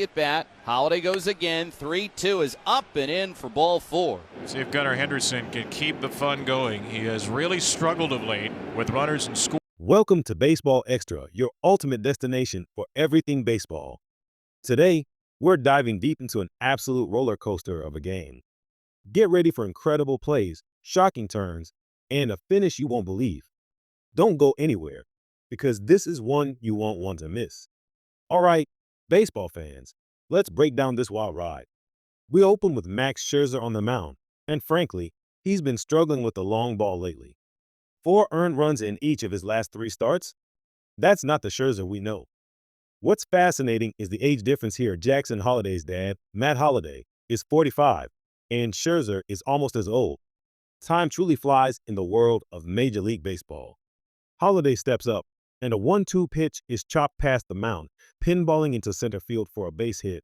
At bat, Holiday goes again. 3-2 is up and in for ball 4. See if Gunnar Henderson can keep the fun going. He has really struggled of late with runners in score. Welcome to Baseball Extra, your ultimate destination for everything baseball. Today, we're diving deep into an absolute roller coaster of a game. Get ready for incredible plays, shocking turns, and a finish you won't believe. Don't go anywhere, because this is one you won't want to miss. All right, baseball fans, let's break down this wild ride. We open with Max Scherzer on the mound, and frankly, he's been struggling with the long ball lately. 4 earned runs in each of his last 3 starts? That's not the Scherzer we know. What's fascinating is the age difference here. Jackson Holliday's dad, Matt Holliday, is 45, and Scherzer is almost as old. Time truly flies in the world of Major League Baseball. Holliday steps up, and a 1-2 pitch is chopped past the mound, pinballing into center field for a base hit.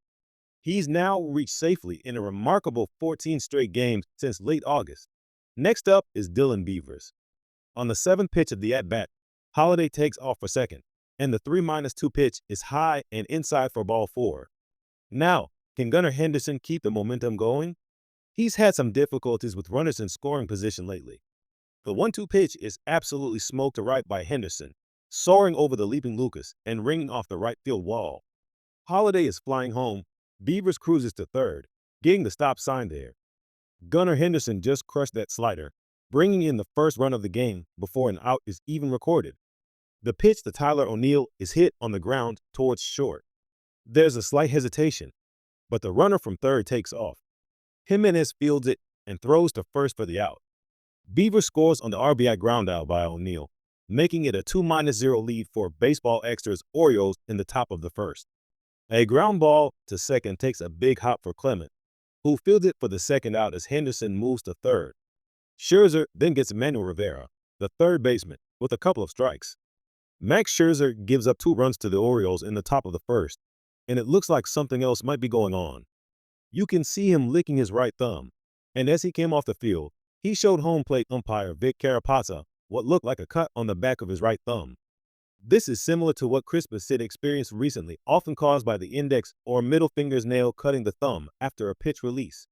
He's now reached safely in a remarkable 14 straight games since late August. Next up is Dylan Beavers. On the 7th pitch of the at-bat, Holliday takes off for second, and the 3-2 pitch is high and inside for ball 4. Now, can Gunnar Henderson keep the momentum going? He's had some difficulties with runners in scoring position lately. The 1-2 pitch is absolutely smoked to right by Henderson, soaring over the leaping Lucas and ringing off the right field wall. Holliday is flying home. Beavers cruises to third, getting the stop sign there. Gunnar Henderson just crushed that slider, bringing in the first run of the game before an out is even recorded. The pitch to Tyler O'Neill is hit on the ground towards short. There's a slight hesitation, but the runner from third takes off. Jimenez fields it and throws to first for the out. Beaver scores on the RBI ground out by O'Neill, making it a 2-0 lead for Baseball Extra's Orioles in the top of the first. A ground ball to second takes a big hop for Clement, who fields it for the second out as Henderson moves to third. Scherzer then gets Manuel Rivera, the third baseman, with a couple of strikes. Max Scherzer gives up 2 runs to the Orioles in the top of the first, and it looks like something else might be going on. You can see him licking his right thumb, and as he came off the field, he showed home plate umpire Vic Carapazza what looked like a cut on the back of his right thumb. This is similar to what Chris Bassett experienced recently, often caused by the index or middle finger's nail cutting the thumb after a pitch release.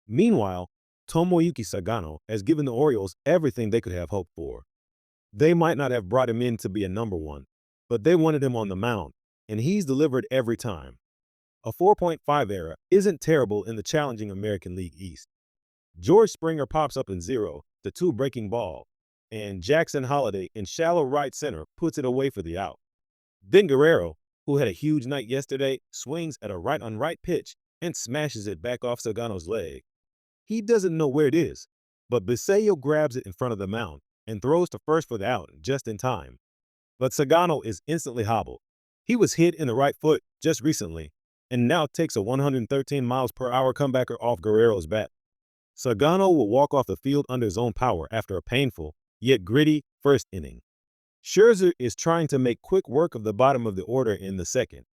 Meanwhile, Tomoyuki Sagano has given the Orioles everything they could have hoped for. They might not have brought him in to be a number 1, but they wanted him on the mound, and he's delivered every time. A 4.5 ERA isn't terrible in the challenging American League East. George Springer pops up in 0-2 breaking ball, and Jackson Holliday in shallow right center puts it away for the out. Then Guerrero, who had a huge night yesterday, swings at a right-on-right pitch and smashes it back off Sagano's leg. He doesn't know where it is, but Basello grabs it in front of the mound and throws to first for the out just in time. But Sagano is instantly hobbled. He was hit in the right foot just recently and now takes a 113 miles per hour comebacker off Guerrero's bat. Sagano will walk off the field under his own power after a painful, yet gritty, first inning. Scherzer is trying to make quick work of the bottom of the order in the second.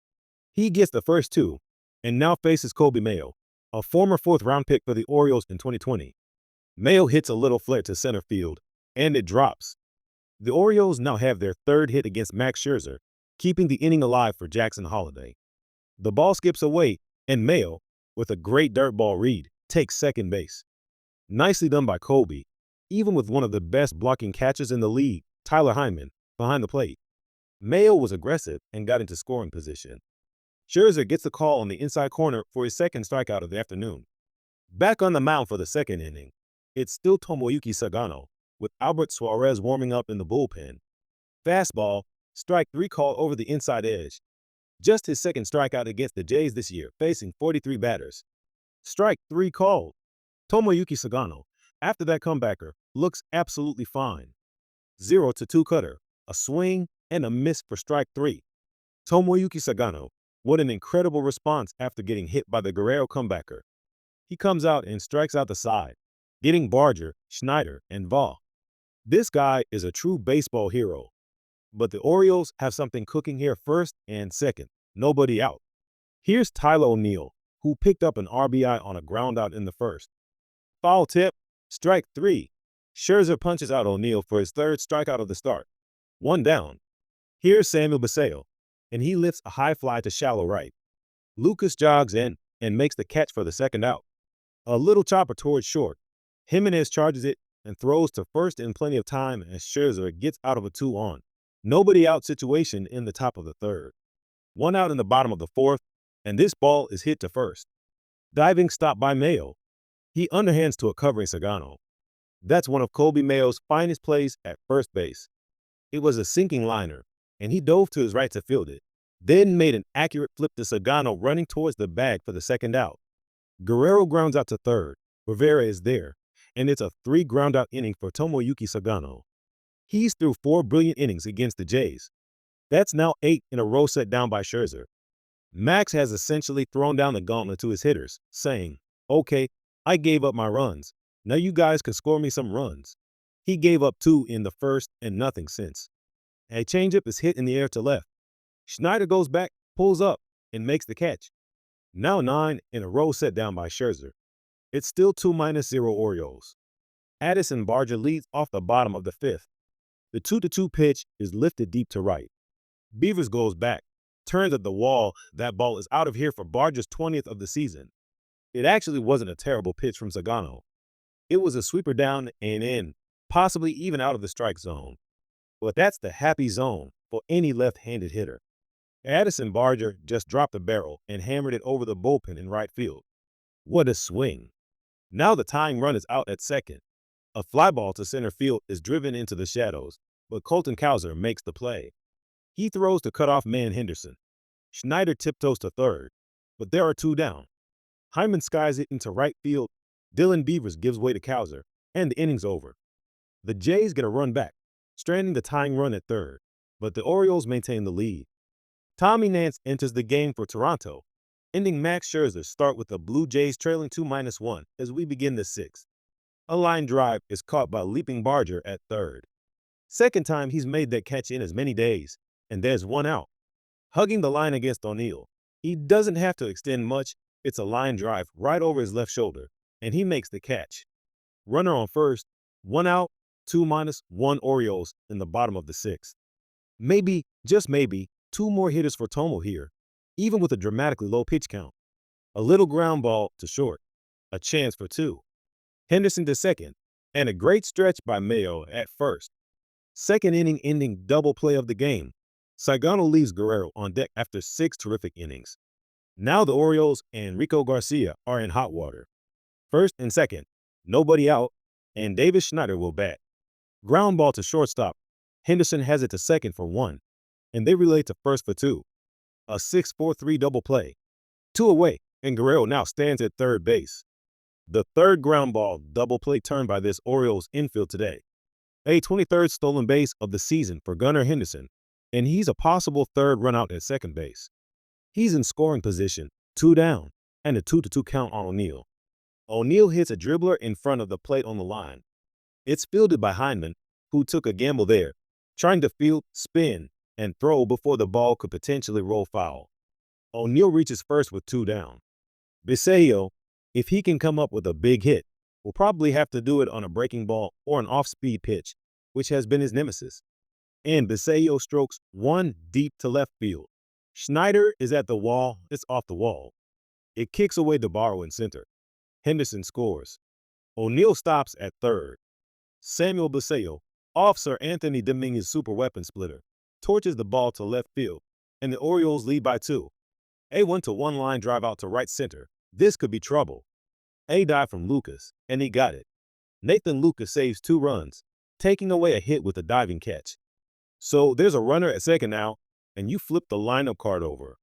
He gets the first 2 and now faces Kobe Mayo, a former 4th-round pick for the Orioles in 2020. Mayo hits a little flare to center field, and it drops. The Orioles now have their 3rd hit against Max Scherzer, keeping the inning alive for Jackson Holliday. The ball skips away, and Mayo, with a great dirt ball read, takes second base. Nicely done by Kobe, even with one of the best blocking catchers in the league, Tyler Hyman, behind the plate. Mayo was aggressive and got into scoring position. Scherzer gets the call on the inside corner for his second strikeout of the afternoon. Back on the mound for the second inning, it's still Tomoyuki Sagano, with Albert Suarez warming up in the bullpen. Fastball, strike 3 call over the inside edge. Just his second strikeout against the Jays this year, facing 43 batters. Strike 3 called. Tomoyuki Sagano, after that comebacker, looks absolutely fine. 0-2 cutter, a swing, and a miss for strike 3. Tomoyuki Sagano, what an incredible response after getting hit by the Guerrero comebacker. He comes out and strikes out the side, getting Barger, Schneider, and Vaugh. This guy is a true baseball hero. But the Orioles have something cooking here first and second, nobody out. Here's Tyler O'Neill, who picked up an RBI on a ground out in the first. Foul tip, strike 3. Scherzer punches out O'Neill for his 3rd strikeout of the start. 1 down. Here's Samuel Basello, and he lifts a high fly to shallow right. Lucas jogs in and makes the catch for the second out. A little chopper towards short. Jimenez charges it and throws to first in plenty of time as Scherzer gets out of a 2-on. Nobody out situation in the top of the third. One out in the bottom of the fourth, and this ball is hit to first. Diving stop by Mayo. He underhands to a covering Sagano. That's one of Kobe Mayo's finest plays at first base. It was a sinking liner, and he dove to his right to field it, then made an accurate flip to Sagano running towards the bag for the second out. Guerrero grounds out to third. Rivera is there, and it's a 3 ground-out inning for Tomoyuki Sagano. He's through 4 brilliant innings against the Jays. That's now 8 in a row set down by Scherzer. Max has essentially thrown down the gauntlet to his hitters, saying, "Okay, I gave up my runs. Now you guys can score me some runs." He gave up 2 in the first and nothing since. A changeup is hit in the air to left. Schneider goes back, pulls up, and makes the catch. Now 9 in a row set down by Scherzer. It's still 2-0 Orioles. Addison Barger leads off the bottom of the fifth. The 2-2 pitch is lifted deep to right. Beavers goes back, turns at the wall. That ball is out of here for Barger's 20th of the season. It actually wasn't a terrible pitch from Sagano. It was a sweeper down and in, possibly even out of the strike zone. But that's the happy zone for any left-handed hitter. Addison Barger just dropped the barrel and hammered it over the bullpen in right field. What a swing. Now the tying run is out at second. A fly ball to center field is driven into the shadows, but Colton Cowser makes the play. He throws to cutoff man Henderson. Schneider tiptoes to third, but there are 2 down. Hyman skies it into right field. Dylan Beavers gives way to Cowser, and the inning's over. The Jays get a run back, stranding the tying run at third, but the Orioles maintain the lead. Tommy Nance enters the game for Toronto, ending Max Scherzer's start with the Blue Jays trailing 2-1 as we begin the 6th. A line drive is caught by leaping Barger at third. Second time he's made that catch in as many days, and there's 1 out. Hugging the line against O'Neill. He doesn't have to extend much. It's a line drive right over his left shoulder, and he makes the catch. Runner on first, 1 out, 2-1 Orioles in the bottom of the 6th. Maybe, just maybe, 2 more hitters for Tomo here, even with a dramatically low pitch count. A little ground ball to short, a chance for 2. Henderson to second, and a great stretch by Mayo at first. Second inning ending double play of the game. Sagano leaves Guerrero on deck after 6 terrific innings. Now the Orioles and Rico Garcia are in hot water. First and second, nobody out, and Davis Schneider will bat. Ground ball to shortstop. Henderson has it to second for 1, and they relay to first for 2. A 6-4-3 double play. 2 away, and Guerrero now stands at third base. The third ground ball double play turn by this Orioles infield today. A 23rd stolen base of the season for Gunnar Henderson, and he's a possible third run out at second base. He's in scoring position, 2 down, and a 2-2 count on O'Neill. O'Neill hits a dribbler in front of the plate on the line. It's fielded by Hyman, who took a gamble there, trying to field, spin, and throw before the ball could potentially roll foul. O'Neill reaches first with 2 down. Biseo, if he can come up with a big hit, will probably have to do it on a breaking ball or an off-speed pitch, which has been his nemesis. And Biseo strokes 1 deep to left field. Schneider is at the wall. It's off the wall. It kicks away DeBarro in center. Henderson scores. O'Neill stops at third. Samuel Biseo, off Sir Anthony Dominguez's super weapon splitter, torches the ball to left field, and the Orioles lead by 2. A 1-1 line drive out to right center. This could be trouble. A dive from Lucas, and he got it. Nathan Lucas saves 2 runs, taking away a hit with a diving catch. So there's a runner at second now, and you flip the lineup card over.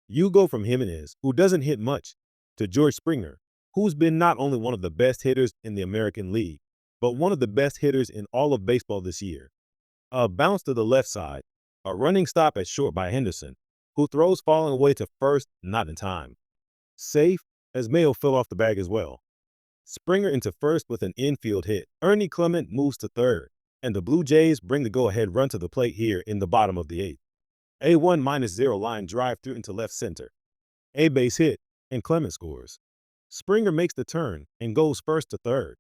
You go from Jimenez, who doesn't hit much, to George Springer, who's been not only one of the best hitters in the American League, but one of the best hitters in all of baseball this year. A bounce to the left side, a running stop at short by Henderson, who throws falling away to first, not in time. Safe, as Mayo fell off the bag as well. Springer into first with an infield hit. Ernie Clement moves to third, and the Blue Jays bring the go-ahead run to the plate here in the bottom of the 8th. A 1-0 line drive through into left center. A base hit, and Clement scores. Springer makes the turn and goes first to third.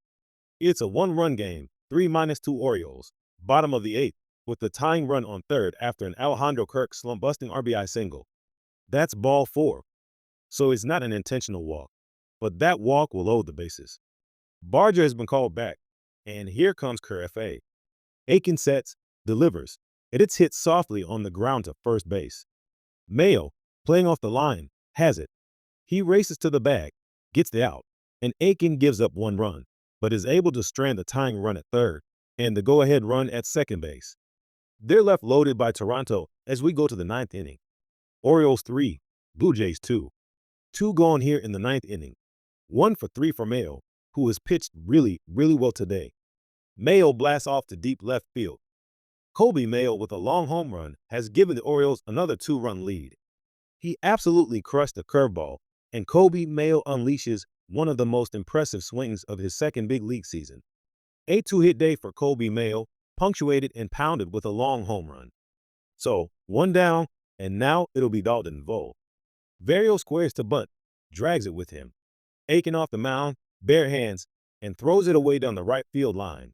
It's a 1-run game, 3-2 Orioles, bottom of the 8th, with the tying run on third after an Alejandro Kirk slump-busting RBI single. That's ball 4. so it's not an intentional walk. But that walk will load the bases. Barger has been called back, and here comes Kerr. Aiken sets, delivers, and it's hit softly on the ground to first base. Mayo, playing off the line, has it. He races to the bag, gets the out, and Aiken gives up 1 run, but is able to strand the tying run at third and the go-ahead run at second base. They're left loaded by Toronto as we go to the 9th inning. Orioles 3, Blue Jays 2. 2 gone here in the 9th inning. 1 for 3 for Mayo, who has pitched really well today. Mayo blasts off to deep left field. Colby Mayo with a long home run has given the Orioles another 2-run lead. He absolutely crushed the curveball, and Colby Mayo unleashes one of the most impressive swings of his second big league season. A 2-hit day for Colby Mayo, punctuated and pounded with a long home run. So, 1 down, and now it'll be Dalton Vogt. Vario squares to bunt, drags it with him. Aiken off the mound, bare hands, and throws it away down the right field line.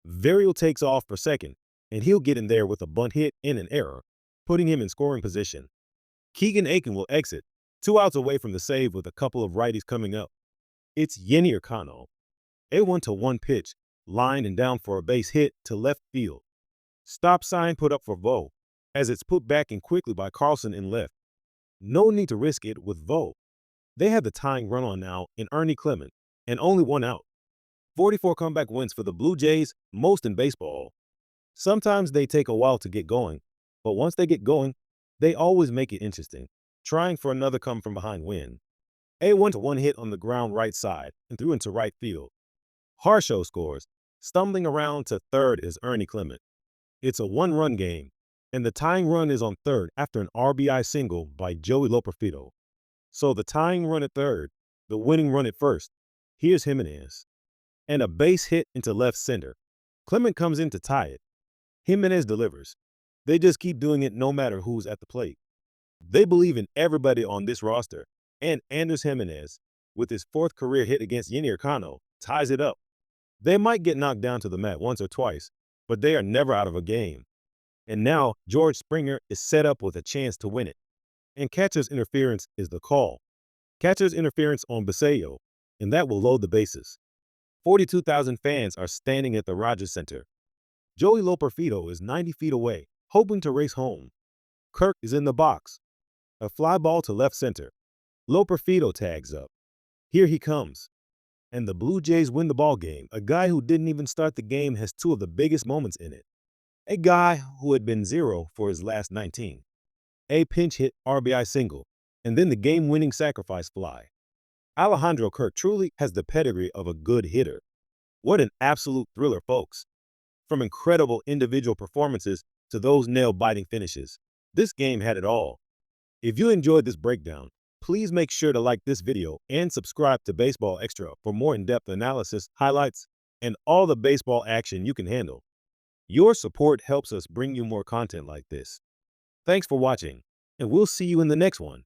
Vario takes off for second, and he'll get in there with a bunt hit and an error, putting him in scoring position. Keegan Aiken will exit, 2 outs away from the save with a couple of righties coming up. It's Yennier Cano. A 1-1 pitch, lined and down for a base hit to left field. Stop sign put up for Vogt, as it's put back in quickly by Carlson in left. No need to risk it with Vogt. They have the tying run on now in Ernie Clement, and only 1 out. 44 comeback wins for the Blue Jays, most in baseball. Sometimes they take a while to get going, but once they get going, they always make it interesting, trying for another come-from-behind win. A 1-1 hit on the ground right side and threw into right field. Harshaw scores. Stumbling around to third is Ernie Clement. It's a 1-run game, and the tying run is on third after an RBI single by Joey Loperfido. So the tying run at third, the winning run at first. Here's Jimenez. And a base hit into left center. Clement comes in to tie it. Jimenez delivers. They just keep doing it no matter who's at the plate. They believe in everybody on this roster, and Andres Jimenez, with his 4th career hit against Yennier Cano, ties it up. They might get knocked down to the mat once or twice, but they are never out of a game. And now George Springer is set up with a chance to win it. And catcher's interference is the call. Catcher's interference on Basayo, and that will load the bases. 42,000 fans are standing at the Rogers Center. Joey Loperfido is 90 feet away, hoping to race home. Kirk is in the box. A fly ball to left center. Loperfido tags up. Here he comes. And the Blue Jays win the ball game. A guy who didn't even start the game has 2 of the biggest moments in it. A guy who had been 0 for his last 19. A pinch hit RBI single, and then the game-winning sacrifice fly. Alejandro Kirk truly has the pedigree of a good hitter. What an absolute thriller, folks. From incredible individual performances to those nail-biting finishes, this game had it all. If you enjoyed this breakdown, please make sure to like this video and subscribe to Baseball Extra for more in-depth analysis, highlights, and all the baseball action you can handle. Your support helps us bring you more content like this. Thanks for watching, and we'll see you in the next one.